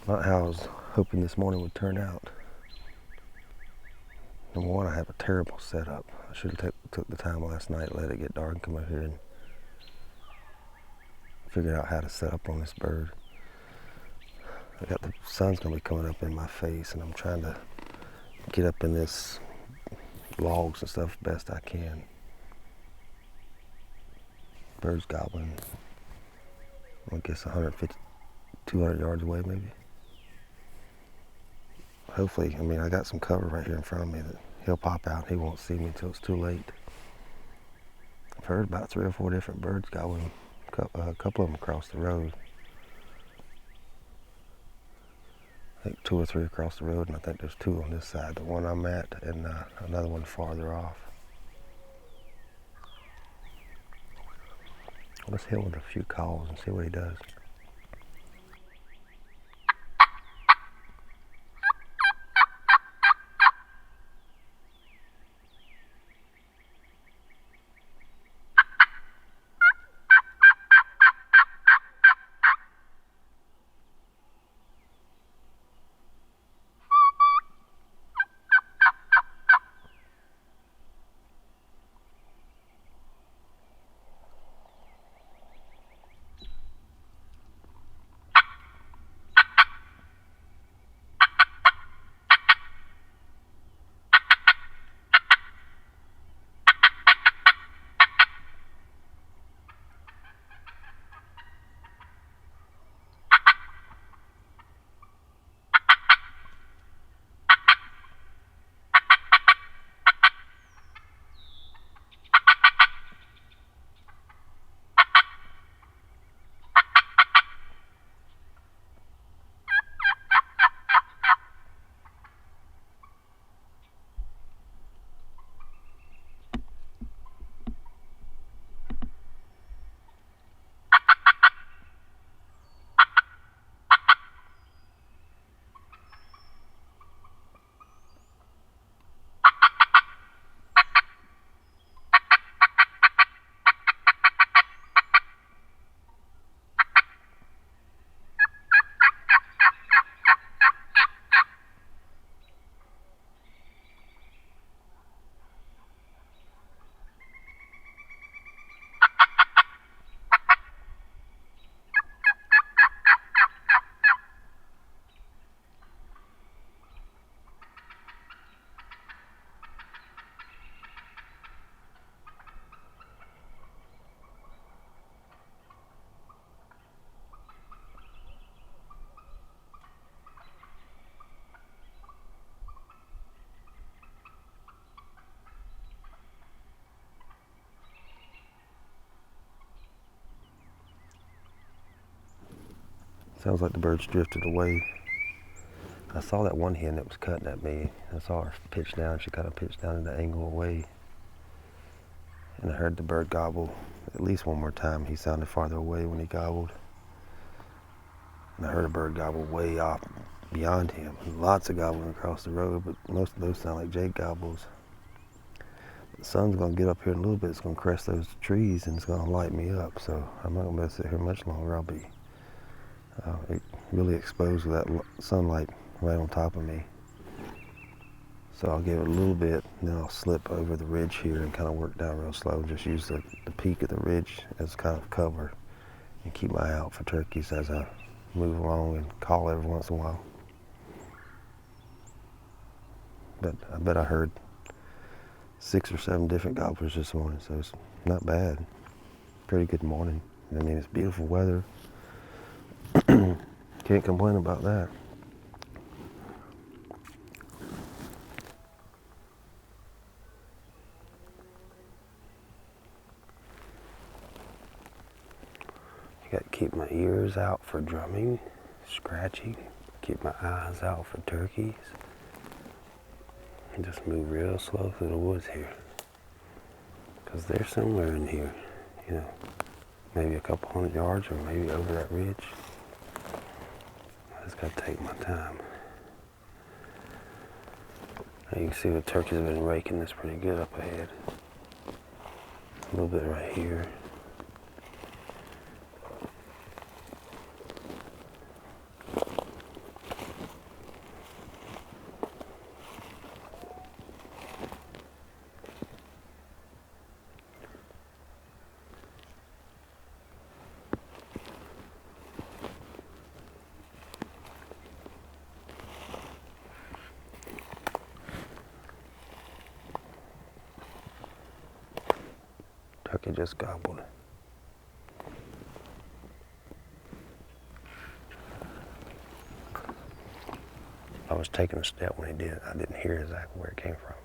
Not how I was hoping this morning would turn out. Number one, I have a terrible setup. I should have took the time last night, let it get dark, and come out here and figure out how to set up on this bird. I got the sun's gonna be coming up in my face, and I'm trying to get up in this logs and stuff best I can. Bird's gobbling, I guess 150, 200 yards away maybe. Hopefully, I mean, I got some cover right here in front of me that he'll pop out. He won't see me until it's too late. I've heard about 3 or 4 different birds gobbling, a couple of them across the road. I think 2 or 3 across the road, and I think there's 2 on this side, the one I'm at and another one farther off. Let's hit with a few calls and see what he does. Sounds like the bird's drifted away. I saw that one hen that was cutting at me. I saw her pitch down. She kind of pitched down in the angle away. And I heard the bird gobble at least one more time. He sounded farther away when he gobbled. And I heard a bird gobble way off beyond him. Lots of gobbling across the road, but most of those sound like jay gobbles. The sun's gonna get up here in a little bit. It's gonna crest those trees and it's gonna light me up. So I'm not gonna be able to sit here much longer. I'll be really exposed with that sunlight right on top of me. So I'll give it a little bit, and then I'll slip over the ridge here and kind of work down real slow. Just use the peak of the ridge as kind of cover and keep my eye out for turkeys as I move along and call every once in a while. But I bet I heard 6 or 7 different gobblers this morning, so it's not bad. Pretty good morning. I mean, it's beautiful weather. Can't complain about that. You got to keep my ears out for drumming, scratching, keep my eyes out for turkeys. And just move real slow through the woods here. Because they're somewhere in here, you know, maybe a couple 100 yards or maybe over that ridge. I just got to take my time. Now you can see the turkeys have been raking this pretty good up ahead. A little bit right here. Turkey just gobbled. I was taking a step when he did it. I didn't hear exactly where it came from.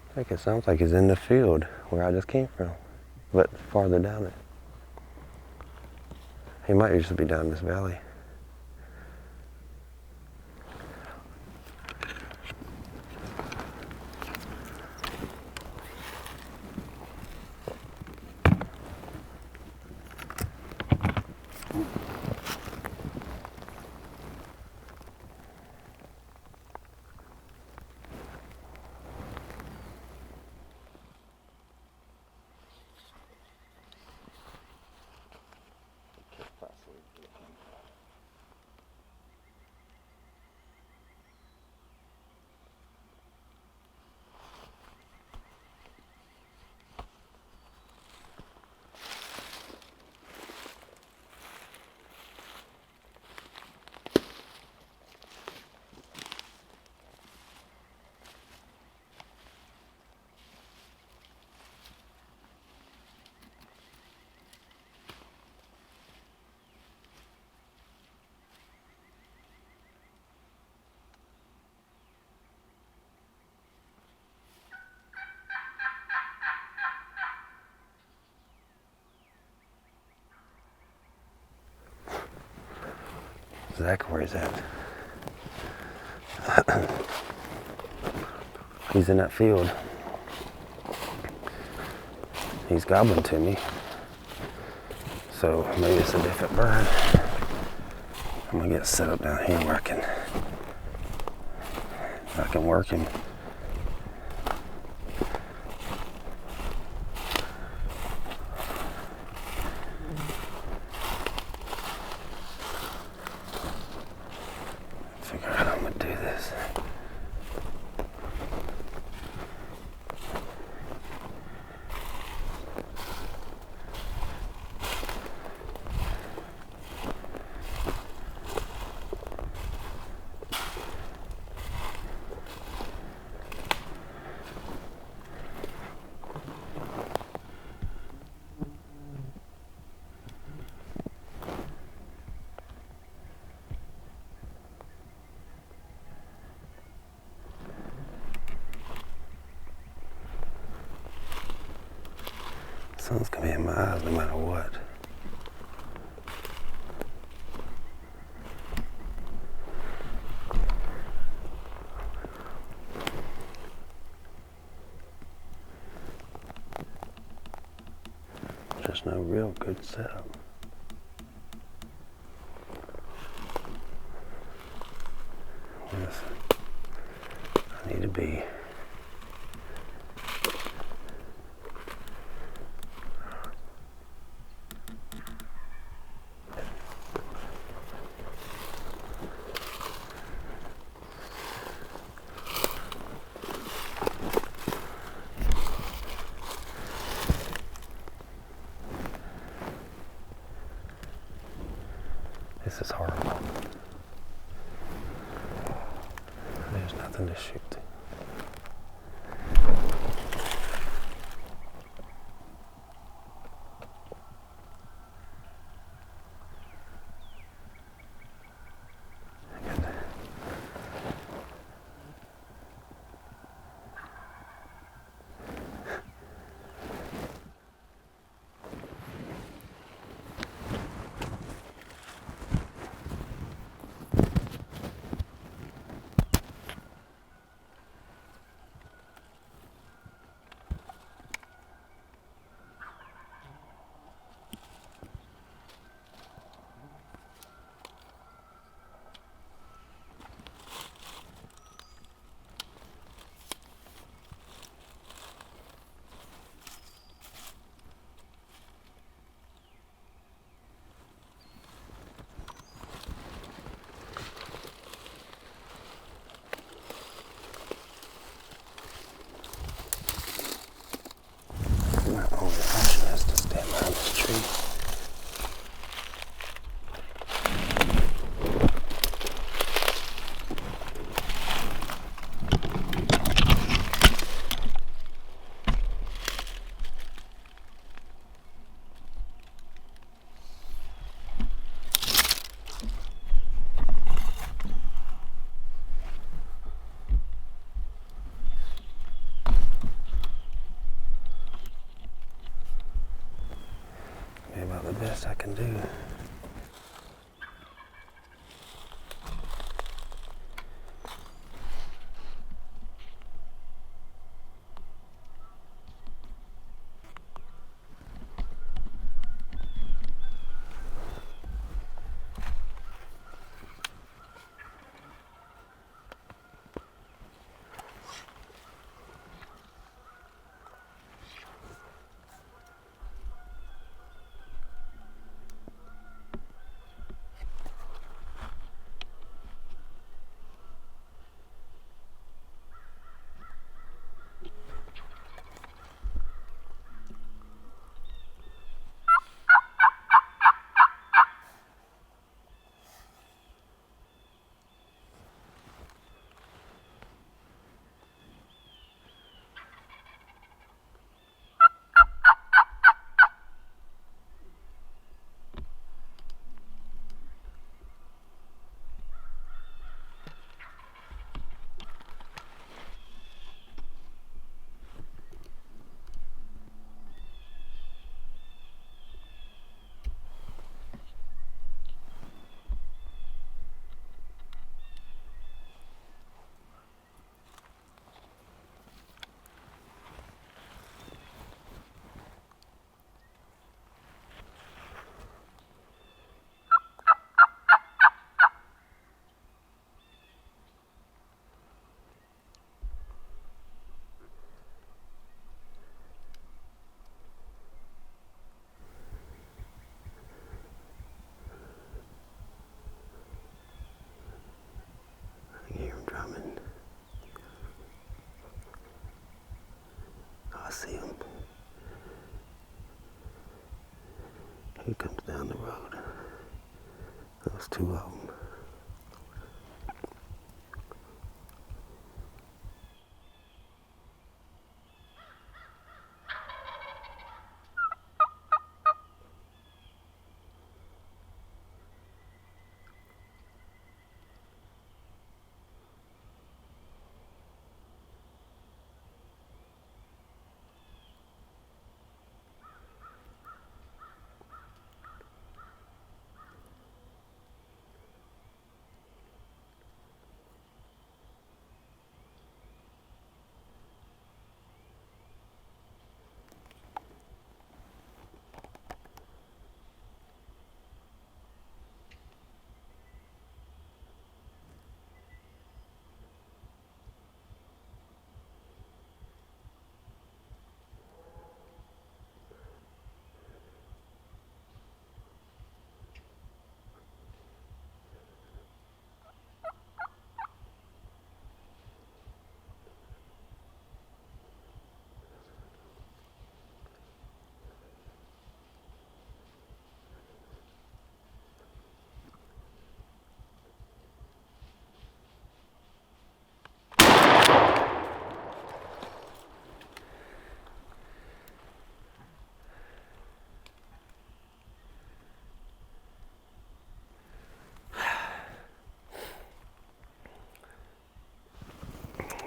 I think it sounds like he's in the field where I just came from, but farther down it. He might just be down this valley. Exactly where he's at. He's in that field. He's gobbling to me. So maybe it's a different bird. I'm gonna get set up down here where I can work him. Figure out how I'm gonna do this. Sun's gonna be in my eyes no matter what. Just no real good setup. Yes, I need to be. This is horrible. There's nothing to shoot. can do. I hear him drumming. I see him. He comes down the road. Those two of them.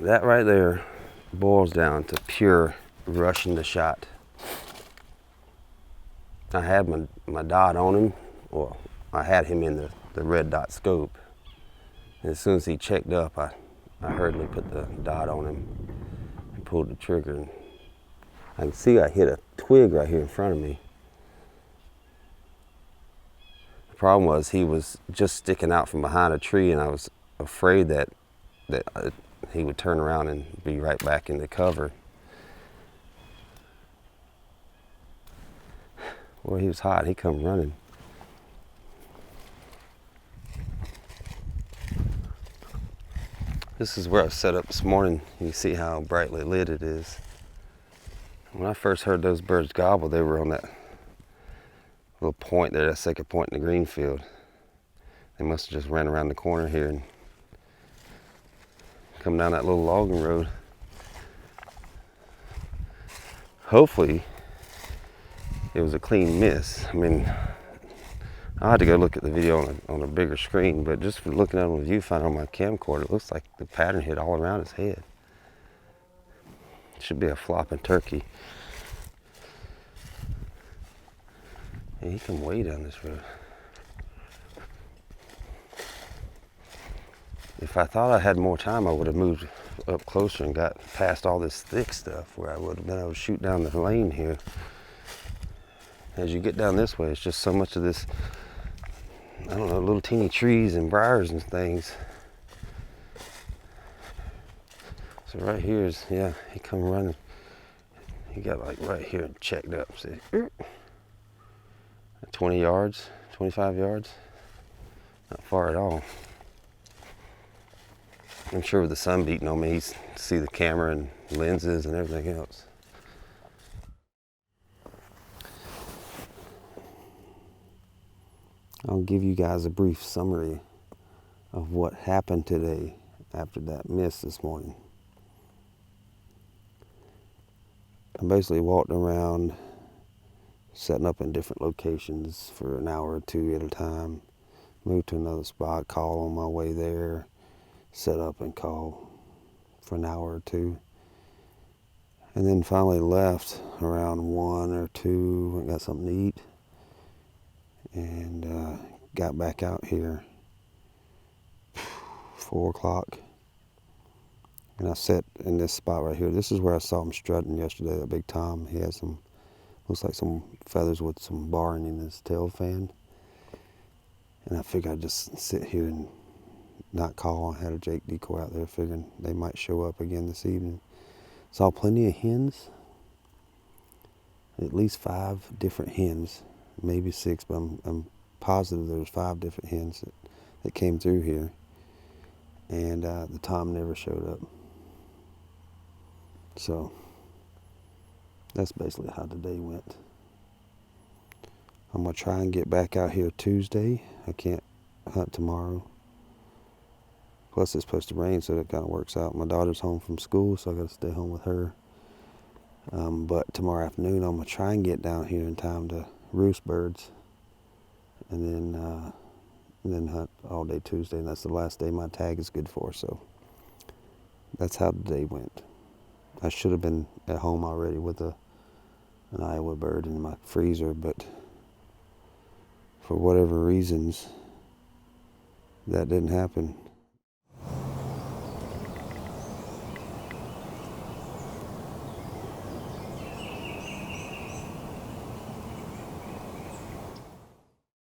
That right there boils down to pure rushing the shot. I had my dot on him. Well, I had him in the red dot scope. And as soon as he checked up, I hurriedly put the dot on him and pulled the trigger. And I can see I hit a twig right here in front of me. The problem was he was just sticking out from behind a tree, and I was afraid that he would turn around and be right back in the cover. Well, he was hot. He come running. This is where I set up this morning. You see how brightly lit it is. When I first heard those birds gobble, they were on that little point there, that second point in the green field. They must have just ran around the corner here and come down that little logging road. Hopefully it was a clean miss. I mean, I had to go look at the video on a bigger screen, but just for looking at it on the viewfinder on my camcorder, it looks like the pattern hit all around his head. It should be a flopping turkey. Yeah, he come way down this road. If I thought I had more time, I would have moved up closer and got past all this thick stuff where I would have been able to shoot down the lane here. As you get down this way, it's just so much of this, I don't know, little teeny trees and briars and things. So right here is, yeah, he come running. He got like right here checked up. See, 20 yards, 25 yards. Not far at all. I'm sure with the sun beating on me, he's see the camera and lenses and everything else. I'll give you guys a brief summary of what happened today after that miss this morning. I basically walked around setting up in different locations for an hour or two at a time, moved to another spot, call on my way there, set up and call for an hour or two, and then finally left around 1 or 2, went and got something to eat, and got back out here 4 o'clock, and I sat in this spot right here. This is where I saw him strutting yesterday, that big Tom. He has some, looks like some feathers with some barring in his tail fan, and I figured I'd just sit here and not call. I had a Jake decoy out there figuring they might show up again this evening. Saw plenty of hens, at least 5 different hens, maybe 6, but I'm positive there's 5 different hens that came through here, and the Tom never showed up. So that's basically how the day went. I'm gonna try and get back out here Tuesday. I can't hunt tomorrow. Plus it's supposed to rain, so that kind of works out. My daughter's home from school, so I gotta stay home with her. But tomorrow afternoon, I'm gonna try and get down here in time to roost birds, and then hunt all day Tuesday, and that's the last day my tag is good for. So that's how the day went. I should have been at home already with an Iowa bird in my freezer, but for whatever reasons, that didn't happen.